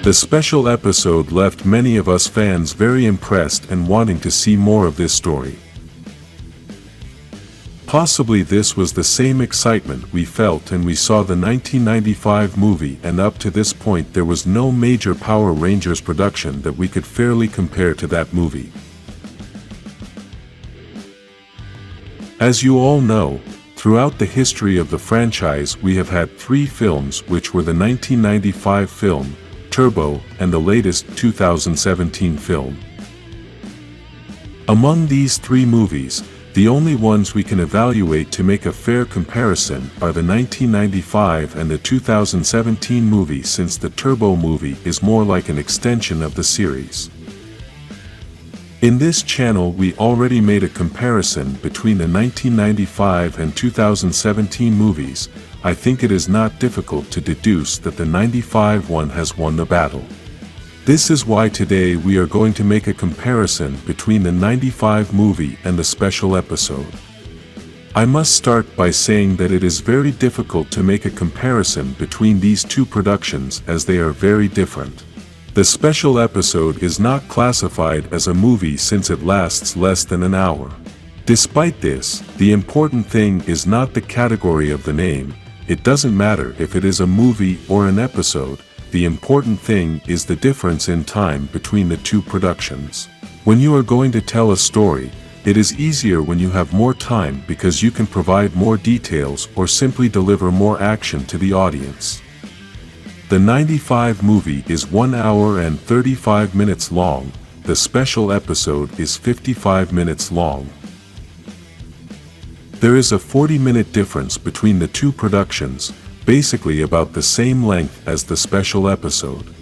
The special episode left many of us fans very impressed and wanting to see more of this story. Possibly this was the same excitement we felt when we saw the 1995 movie, and up to this point there was no major Power Rangers production that we could fairly compare to that movie. As you all know, throughout the history of the franchise we have had 3 films, which were the 1995 film, Turbo, and the latest 2017 film. Among these 3 movies, the only ones we can evaluate to make a fair comparison are the 1995 and the 2017 movie, since the Turbo movie is more like an extension of the series. In this channel we already made a comparison between the 1995 and 2017 movies. I think it is not difficult to deduce that the 95 one has won the battle. This is why today we are going to make a comparison between the 95 movie and the special episode. I must start by saying that it is very difficult to make a comparison between these 2 productions as they are very different. The special episode is not classified as a movie since it lasts less than an hour. Despite this, the important thing is not the category of the name. It doesn't matter if it is a movie or an episode. The important thing is the difference in time between the 2 productions. When you are going to tell a story, it is easier when you have more time because you can provide more details or simply deliver more action to the audience. The 95 movie is 1 hour and 35 minutes long. The special episode is 55 minutes long. There is a 40-minute difference between the 2 productions, basically about the same length as the special episode.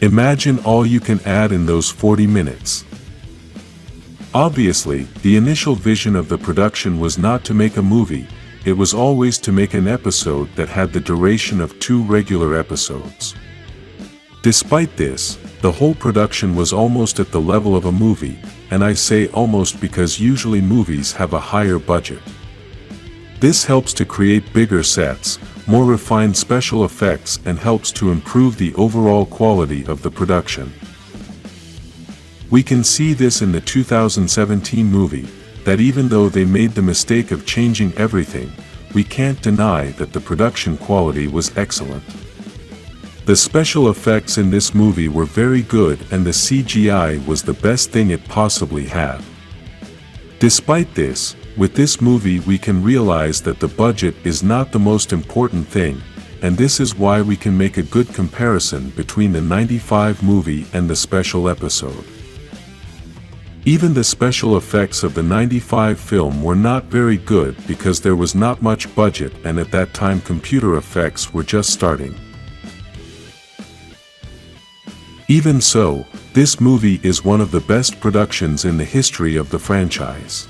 Imagine all you can add in those 40 minutes. Obviously, the initial vision of the production was not to make a movie, it was always to make an episode that had the duration of 2 regular episodes. Despite this, the whole production was almost at the level of a movie, and I say almost because usually movies have a higher budget. This helps to create bigger sets, more refined special effects, and helps to improve the overall quality of the production. We can see this in the 2017 movie, that even though they made the mistake of changing everything, we can't deny that the production quality was excellent. The special effects in this movie were very good and the CGI was the best thing it possibly had. Despite this, with this movie we can realize that the budget is not the most important thing, and this is why we can make a good comparison between the 95 movie and the special episode. Even the special effects of the 95 film were not very good because there was not much budget, and at that time computer effects were just starting. Even so, this movie is one of the best productions in the history of the franchise.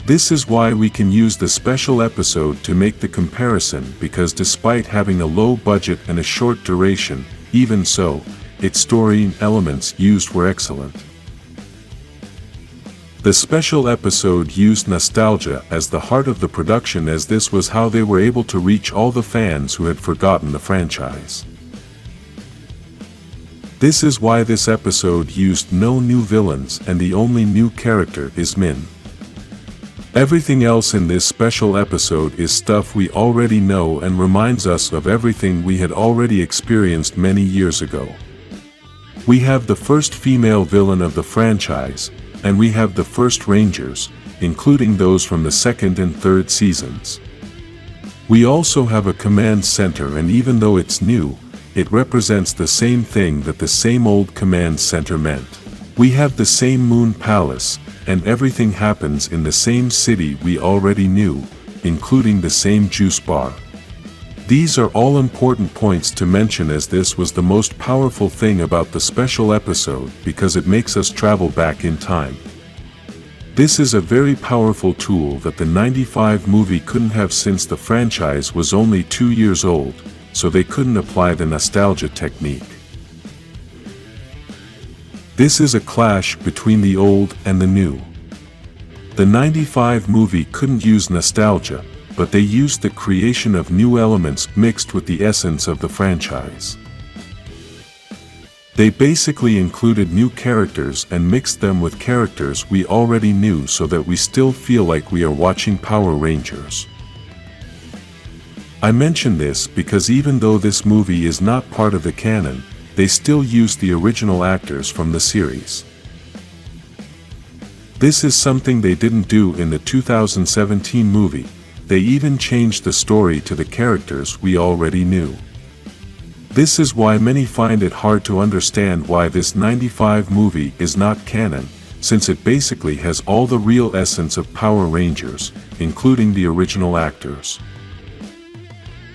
This is why we can use the special episode to make the comparison, because despite having a low budget and a short duration, even so, its story and elements used were excellent. The special episode used nostalgia as the heart of the production, as this was how they were able to reach all the fans who had forgotten the franchise. This is why this episode used no new villains and the only new character is Min. Everything else in this special episode is stuff we already know and reminds us of everything we had already experienced many years ago. We have the first female villain of the franchise, and we have the first Rangers, including those from the second and third seasons. We also have a command center, and even though it's new, it represents the same thing that the same old command center meant. We have the same moon palace, and everything happens in the same city we already knew, including the same juice bar. These are all important points to mention, as this was the most powerful thing about the special episode because it makes us travel back in time. This is a very powerful tool that the 95 movie couldn't have, since the franchise was only 2 years old, so they couldn't apply the nostalgia technique. This is a clash between the old and the new. The 95 movie couldn't use nostalgia, but they used the creation of new elements mixed with the essence of the franchise. They basically included new characters and mixed them with characters we already knew so that we still feel like we are watching Power Rangers. I mention this because even though this movie is not part of the canon, they still used the original actors from the series. This is something they didn't do in the 2017 movie. They even changed the story to the characters we already knew. This is why many find it hard to understand why this '95 movie is not canon, since it basically has all the real essence of Power Rangers, including the original actors.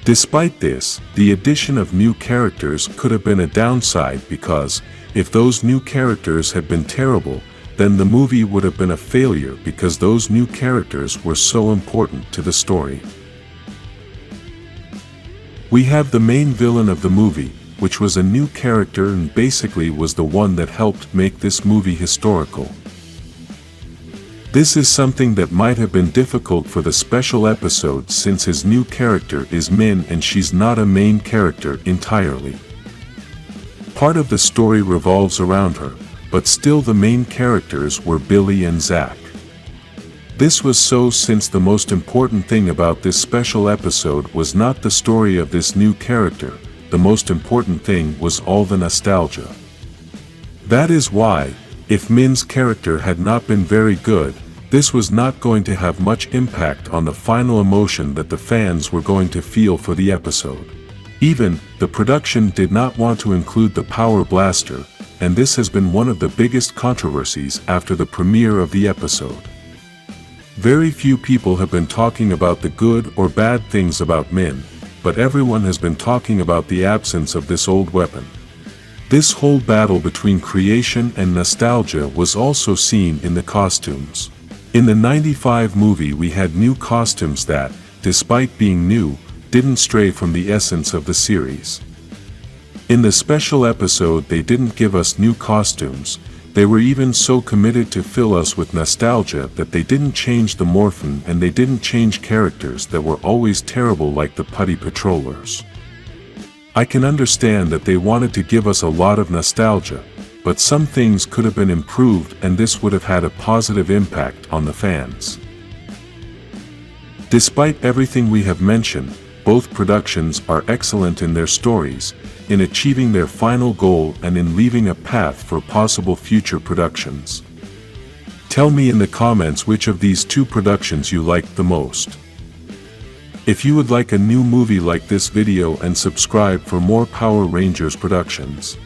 Despite this, the addition of new characters could have been a downside because, if those new characters had been terrible, then the movie would have been a failure because those new characters were so important to the story. We have the main villain of the movie, which was a new character and basically was the one that helped make this movie historical. This is something that might have been difficult for the special episode since his new character is Min and she's not a main character entirely. Part of the story revolves around her, but still the main characters were Billy and Zach. This was so since the most important thing about this special episode was not the story of this new character, the most important thing was all the nostalgia. That is why, if Min's character had not been very good, this was not going to have much impact on the final emotion that the fans were going to feel for the episode. Even, the production did not want to include the Power Blaster, and this has been one of the biggest controversies after the premiere of the episode. Very few people have been talking about the good or bad things about Min, but everyone has been talking about the absence of this old weapon. This whole battle between creation and nostalgia was also seen in the costumes. In the '95 movie we had new costumes that, despite being new, didn't stray from the essence of the series. In the special episode they didn't give us new costumes. They were even so committed to fill us with nostalgia that they didn't change the Morphin and they didn't change characters that were always terrible like the Putty Patrollers. I can understand that they wanted to give us a lot of nostalgia, but some things could have been improved and this would have had a positive impact on the fans. Despite everything we have mentioned, both productions are excellent in their stories, in achieving their final goal and in leaving a path for possible future productions. Tell me in the comments which of these two productions you liked the most. If you would like a new movie like this video and subscribe for more Power Rangers productions.